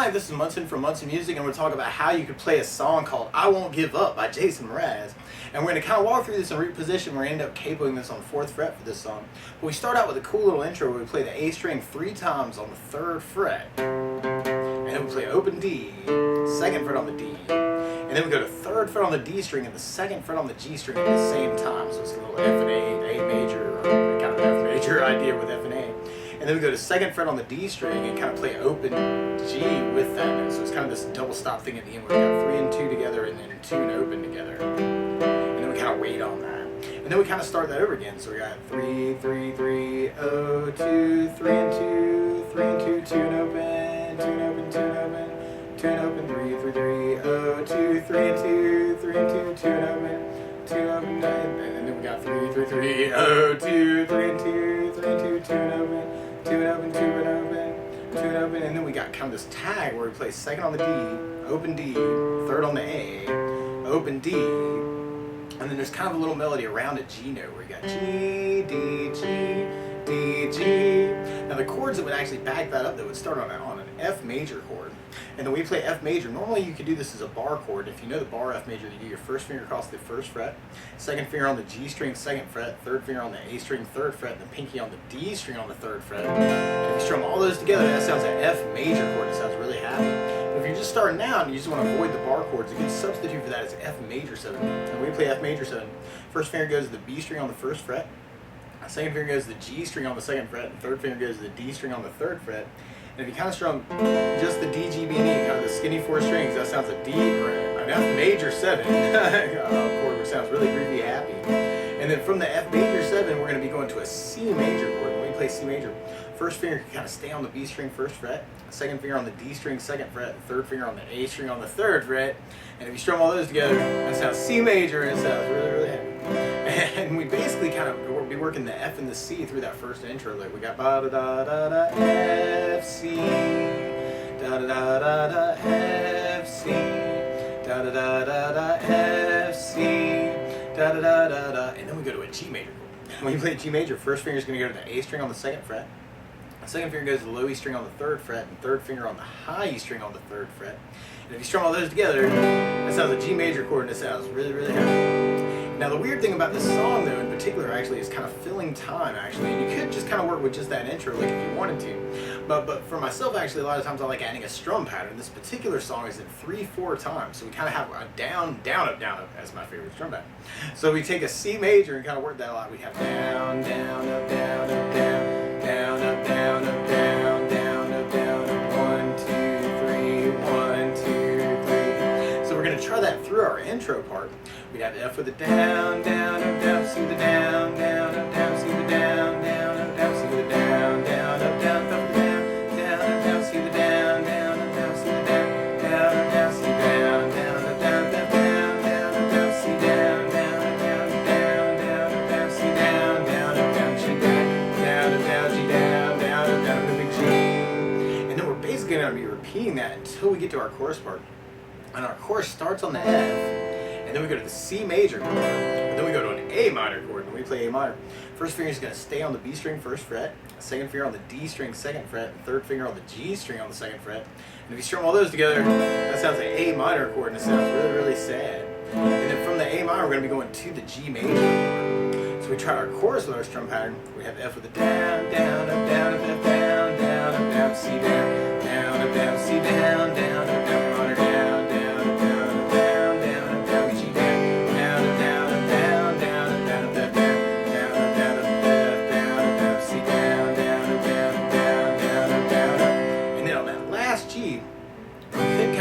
Hi, this is Munson from Munson Music, and we're talking about how you could play a song called I Won't Give Up by Mraz. And we're going to kind of walk through this in root position. We're going to end up capoing this on 4th fret for this song. But we start out with a cool little intro where we play the A string 3 times on the 3rd fret. And then we play open D, 2nd fret on the D. And then we go to 3rd fret on the D string and the 2nd fret on the G string at the same time. So it's a little F and A major, or kind of F major idea with F and A. And then we go to 2nd fret on the D string and kind of play open G with that note. So it's kind of this double stop thing at the end where we got 3 and 2 together and then 2 and open together. And then we kind of wait on that. And then we kind of start that over again. So we got 3, 3, 3, 0, 2, 3 and 2, 3 and 2, 2 and open, 2 and open, 2 and open, 2 and open, 3, 3, 3, 0, 2, 3 and 2, 3 and 2, 2 and open, 2 and open, and then we got 3, 3, 3, 0, 2, 3 and 2, 3 and 2, 2 and open, 2 and open, 2 and open, 2 and open, and then we got kind of this tag where we play 2nd on the D, open D, 3rd on the A, open D, and then there's kind of a little melody around a G note where you got G, D, G, D, G. Now the chords that would actually back that up that would start on an F major chord. And then we play F major. Normally you could do this as a bar chord. If you know the bar F major, you do your 1st finger across the 1st fret, 2nd finger on the G string, 2nd fret, 3rd finger on the A string, 3rd fret, and the pinky on the D string on the 3rd fret. And if you strum all those together, that sounds like an F major chord. It sounds really happy. But if you're just starting out and you just want to avoid the bar chords, a good substitute for that is F major 7. And we play F major 7. 1st finger goes to the B string on the 1st fret, 2nd finger goes to the G string on the 2nd fret, and 3rd finger goes to the D string on the 3rd fret. And if you kind of strum just the D, G, B, and E, kind of the skinny 4 strings, that sounds a D or an F major 7 chord, which sounds really groovy happy. And then from the F major 7, we're going to be going to a C major chord. When we play C major, 1st finger can kind of stay on the B string 1st fret, 2nd finger on the D string 2nd fret, 3rd finger on the A string on the 3rd fret. And if you strum all those together, that sounds C major, and it sounds really, really happy. And we basically kind of be working the F and the C through that first intro. Like we got ba da da da da F C, da da da da da F C, da da da da da F C, da da da da da, and then we go to a G major chord. When you play G major, 1st finger is going to go to the A string on the 2nd fret, 2nd finger goes to the low E string on the 3rd fret, and 3rd finger on the high E string on the 3rd fret. And if you strum all those together, that sounds a G major chord, and it sounds really, really happy. Now the weird thing about this song though in particular actually is kind of filling time actually, and you could just kind of work with just that intro like if you wanted to, but for myself actually a lot of times I like adding a strum pattern. This particular song is in 3/4 times, so we kind of have a down, down, up, down, up as my favorite strum pattern. So we take a C major and kind of work that a lot. We have down, down, up, down, up, down, down, up, down, up, down, down, up, down, up, 1, 2, 3, 1, 2, 3. So we're going to try that through our intro part. We'd have F with the down, down, up, down, C with the down, down, up, down, C with the down, down, up, down, C with the down, down, up, down, F with the down, down, up, down, C with the down, down, up, down, C with the down, down, up, down, C down, down, up, down, down, down, up, down, C down, down, up, down, down, down, up, down, C down, down, up, down, G down, up, down, G down, down, up, down, the big G. And then we're basically going to be repeating that until we get to our chorus part. And our chorus starts on the F. And then we go to the C major chord, and then we go to an A minor chord, and we play A minor. 1st finger is going to stay on the B string 1st fret, 2nd finger on the D string 2nd fret, and 3rd finger on the G string on the 2nd fret. And if you strum all those together, that sounds like A minor chord, and it sounds really, really sad. And then from the A minor, we're going to be going to the G major chord. So we try our chorus with our strum pattern. We have F with a down, down, up, down, up, F down, down, up, down, C down, down, up, down, C down, down, up, down, minor down.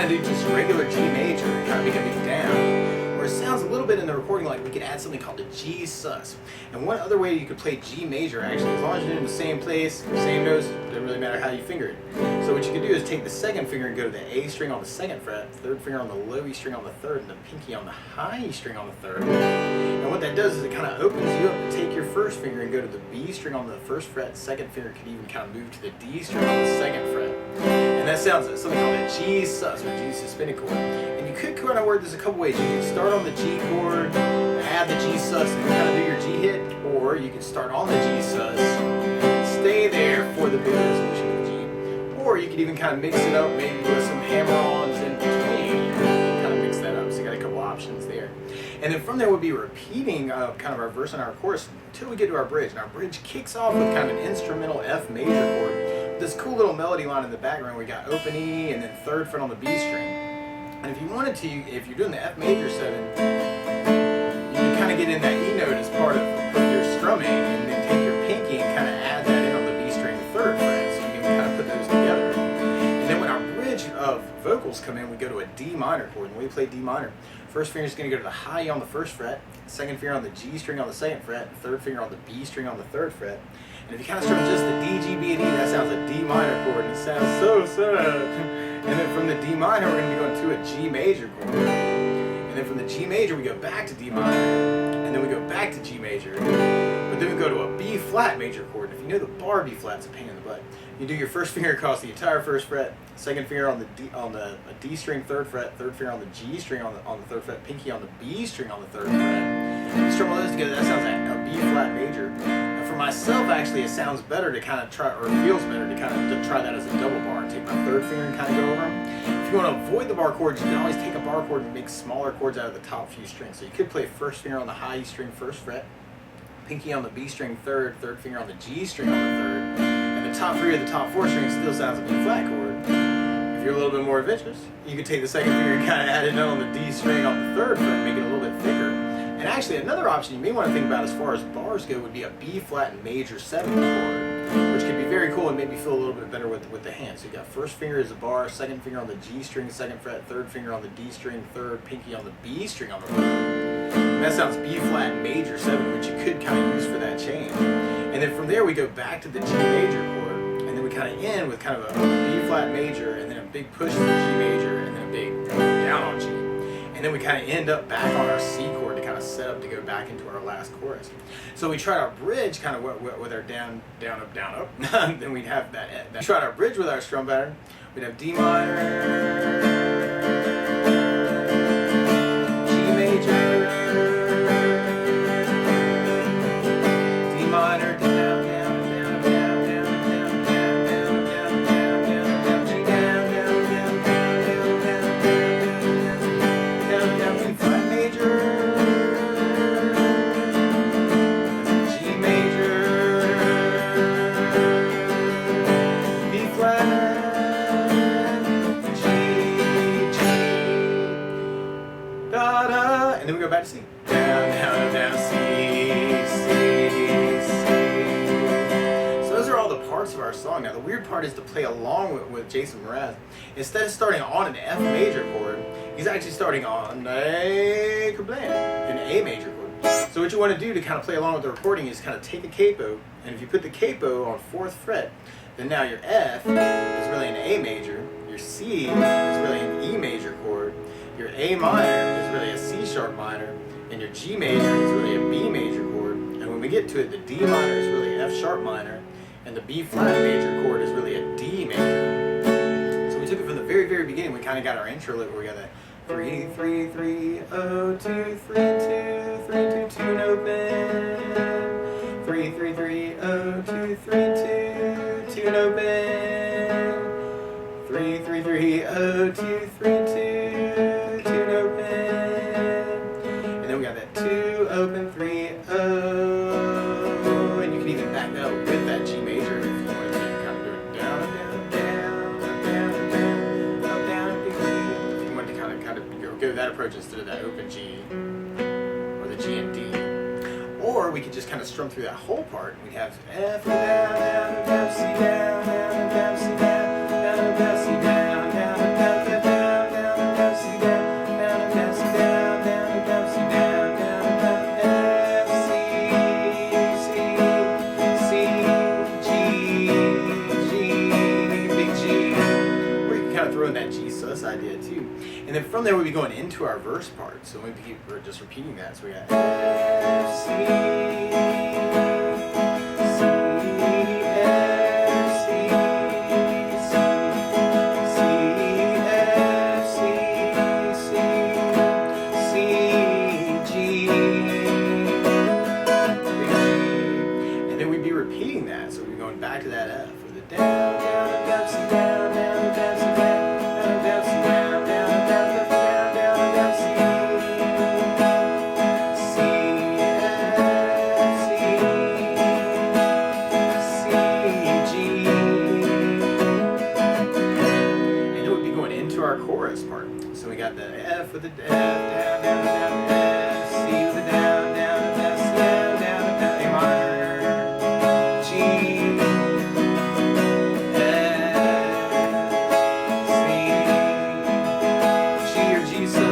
Do just regular G major and kind of become it down, or it sounds a little bit in the recording like we could add something called a G sus. And one other way you could play G major actually, as long as you're in the same place, same notes, it doesn't really matter how you finger it. So what you can do is take the 2nd finger and go to the A string on the 2nd fret, 3rd finger on the low E string on the 3rd, and the pinky on the high E string on the 3rd. And what that does is it kind of opens you up to take your 1st finger and go to the B string on the 1st fret, 2nd finger can even kind of move to the D string on the 2nd fret. And that sounds like something called a G sus, or G suspended chord. And you could kind of word this a couple ways. You can start on the G chord, add the G sus, and kind of do your G hit, or you can start on the G sus, stay there for the big resolution of the G, or you could even kind of mix it up maybe with some hammer-ons in between. You can kind of mix that up, so you got a couple options there. And then from there we'll be repeating kind of our verse and our chorus until we get to our bridge. And our bridge kicks off with kind of an instrumental F major chord. This cool little melody line in the background. We got open E and then 3rd fret on the B string. And if you wanted to, if you're doing the F major 7, you can kind of get in that E note as part of your strumming, and then take your pinky and kind of add that in on the B string 3rd fret, so you can kind of put those together. And then when our bridge of vocals come in, we go to a D minor chord. And when we play D minor, first finger is going to go to the high E on the 1st fret, 2nd finger on the G string on the 2nd fret, 3rd finger on the B string on the 3rd fret. And if you kind of strum just the D, G, B, and E, that sounds a D minor chord, and it sounds so sad. And then from the D minor, we're going to be going to a G major chord. And then from the G major, we go back to D minor. And then we go back to G major. But then we go to a B flat major chord. And if you know the bar B flat's a pain in the butt. You do your first finger across the entire 1st fret, 2nd finger on the D string 3rd fret, 3rd finger on the G string on the 3rd fret, pinky on the B string on the 3rd fret. You strum all those together, that sounds like a B flat major. And for myself, actually, it sounds better to kind of try, or it feels better to kind of try that as a double bar and take my 3rd finger and kind of go over them. If you want to avoid the bar chords, you can always take a bar chord and make smaller chords out of the top few strings. So you could play 1st finger on the high E string 1st fret, pinky on the B string 3rd, 3rd finger on the G string on the 3rd, and the top 3 of the top 4 strings still sounds like a B flat chord. If you're a little bit more adventurous, you could take the 2nd finger and kind of add it on the D string on the 3rd fret, make it a little bit thicker. And actually, another option you may want to think about as far as bars go would be a B flat major 7 chord, which could be very cool and maybe feel a little bit better with the hand. So you got 1st finger as a bar, 2nd finger on the G string, 2nd fret, 3rd finger on the D string, 3rd, pinky on the B string on the 3rd. And that sounds B flat major 7, which you could kind of use for that change. And then from there we go back to the G major chord, and then we kind of end with kind of a B flat major, and then a big push to the G major, and then a big down on G. And then we kind of end up back on our C chord to kind of set up to go back into our last chorus. So we tried our bridge kind of with our down, down, up, down, up. Then we'd have that. We tried our bridge with our strum pattern. We'd have D minor, G major, D minor, down, down, down, down, down, down, down, down, down, down, down, G down, down, down, down, down, down, B flat major, G major, B flat, G, da da, and then we go back to C. Down, down, down, C, C, C. So those are all the parts of our song. Now the weird part is to play along with Jason Mraz. Instead of starting on an F major chord, he's actually starting on a an A major chord. So what you want to do to kind of play along with the recording is kind of take a capo, and if you put the capo on 4th fret, then now your F is really an A major, your C is really an E major chord, your A minor is really a C sharp minor, and your G major is really a B major chord. And when we get to it, the D minor is really F sharp minor, and the B flat major chord is really a D major. So we took it from the very, very beginning. We kind of got our intro lick where we got that 3 3 3 0 2 3 2 3 2 tune open, 3 3 3 0 2 3 2 tune open, 3 3 3 0 2 3 2 tune open, and then we got that 2 open 3 0, and you can even back that up with that G major if you want to kind of do it down down down up down down up down if you want to kind of go that approach instead of that open G or the G and D. Or we could just kind of strum through that whole part. We'd have F down, down, down, C down, down, down, C down, down, down, C down, down, down, down, down, down, C down, down, down, C down, down, down, C down, down, down, F, C, C, G, big G. Or you can kind of throw in that G sus idea too. And then from there we'll be going into our verse part. So we're just repeating that. So we got F, C, C, F, C, C, C, F, C, C, C, G, big G. And then we'd be repeating that. So we'd be going back to that F with the down, down, down, C down, down. have the F with the F, down, down, down, F, C with the down, down, F, C, down, down, down, A minor, G, F, C, G or G sus.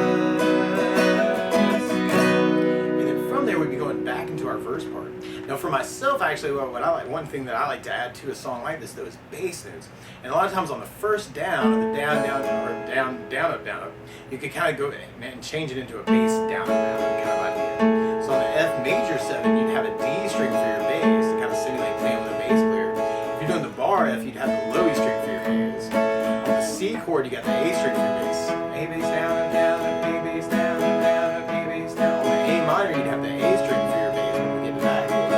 And then from there we'd be going back into our verse part. Now for myself, actually, what I like, one thing that I like to add to a song like this, though, is bass notes. And a lot of times on the first down, the down, down, or down, down, up, down, up, you could kind of go and change it into a bass down, down, kind of idea. So on the F major 7, you'd have a D string for your bass to kind of simulate playing with a bass player. If you're doing the bar F, you'd have the low E string for your bass. On the C chord, you got the A string for your bass. A bass down, up, down, up, A bass down, up, down, up, A bass down. On the A minor, you'd have the A string for your bass when we get to that chord.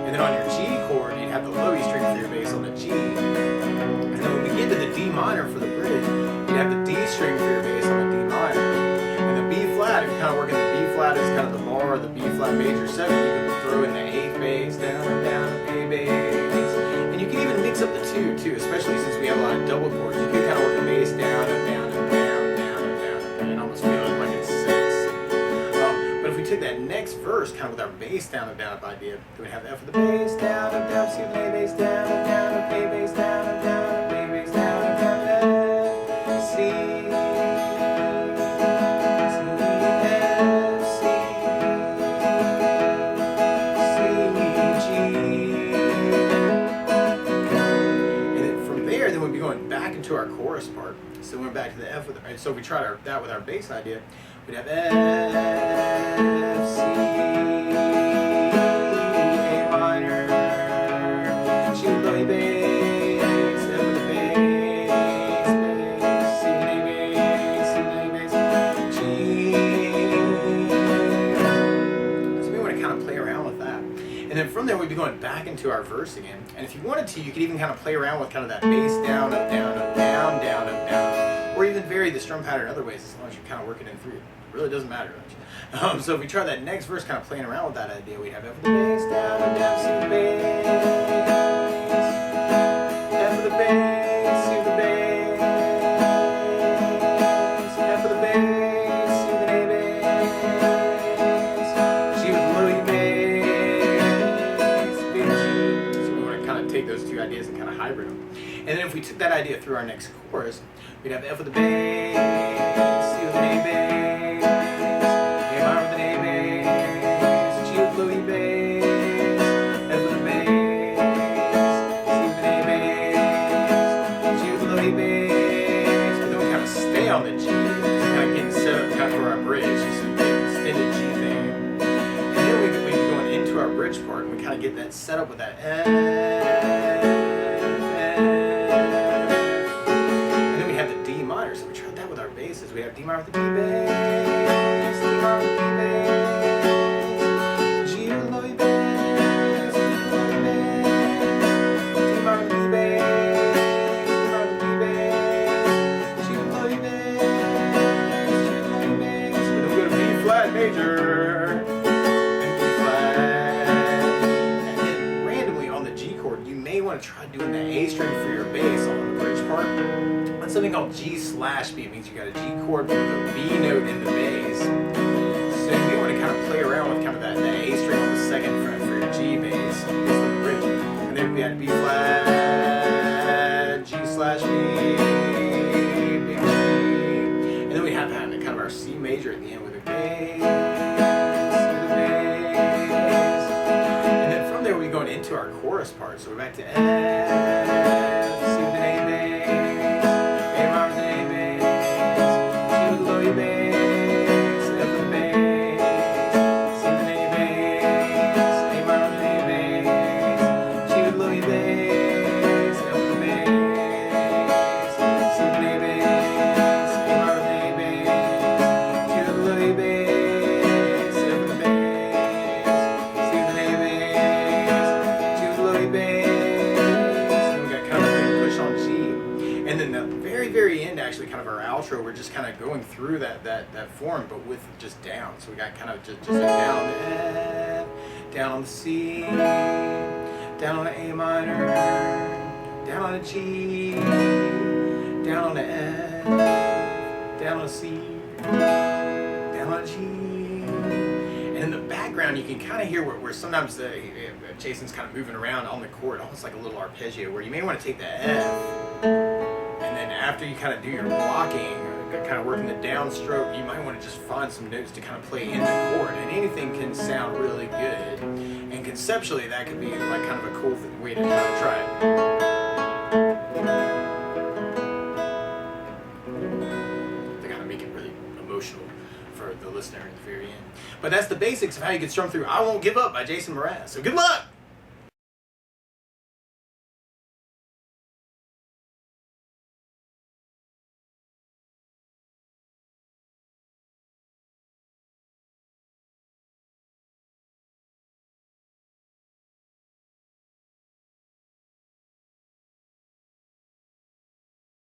And then on your G chord, you'd have the low E string for your bass on the G. And then when we get to the D minor for the bridge, you'd have the D string for your bass on the D minor. And the B flat, if you're kind of working the B flat as kind of the bar, or the B flat major 7, you can throw in the 8th bass, down, down, A bass. And you can even mix up the two, too, especially since we have a lot of double chords. You can kind of work the bass down, and down, and down, down, and down, and almost feel it like it's 6. But if we took that next verse, kind of with our bass down and down up idea, then we'd have F with the bass down and down, C with the A bass down and down, A bass down and down, A bass down and down, F, C, F, C, C, G. And then from there, then we'd be going back into our chorus part. So we went back to the F with it. So if we tried that with our bass idea, we'd have F, C, A minor, G with the bass, F with the bass, C with the bass, C with the bass, G. So we want to kind of play around with that. And then from there we'd be going back into our verse again. And if you wanted to, you could even kind of play around with kind of that bass down, up, down, up, down, down, up, down. Or even vary the strum pattern in other ways as long as you're kind of working in through it. It really doesn't matter much. So if we try that next verse, kind of playing around with that idea, we'd have F with the bass, down, and down, C with the bass, F with the bass, C with the bass, F with the bass, C with an A bass, G with the low E bass, big G. So we want to kind of take those two ideas and kind of hybrid them. And then if we took that idea through our next chorus, we'd have F with the bass, C with an A bass, A minor with an A bass, G with low E bass, F with a bass, C with an A bass, G with low E bass. But then we kind of stay on the G, kind of getting set up kind of for our bridge, just a big extended G thing. And then we'd be going into our bridge part, and we kind of get that set up with that F. So we tried that with our basses. We have D minor with the D bass, D minor with the D bass, G with the low E bass, D minor with the D bass, D minor with the D bass, G with the low E bass, G with the low E bass. But then we go to B flat major and B flat. And then randomly on the G chord, you may want to try doing the A string for your bass on the bridge part. Something called G/B. It means you got a G chord with a B note in the bass. So you may want to kind of play around with kind of that A string on the second fret for your G bass. The bridge. And then we had B flat, G/B, big G. And then we have kind of our C major at the end with a bass, with a bass. And then from there we're going into our chorus part. So we're back to F, C with an A bass. Kind of our outro, we're just kind of going through that form, but with just down. So we got kind of just a down on the F, down on the C, down on the A minor, down on the G, down on the F, down on the C, down on G. And in the background, you can kind of hear where sometimes Jason's kind of moving around on the chord, almost like a little arpeggio, where you may want to take the F, and then after you kind of do your blocking, kind of working the downstroke, you might want to just find some notes to kind of play in the chord, and anything can sound really good. And conceptually, that could be like kind of a cool way to kind of try it. To kind of make it really emotional for the listener at the very end. But that's the basics of how you can strum through I Won't Give Up by Jason Mraz. So good luck!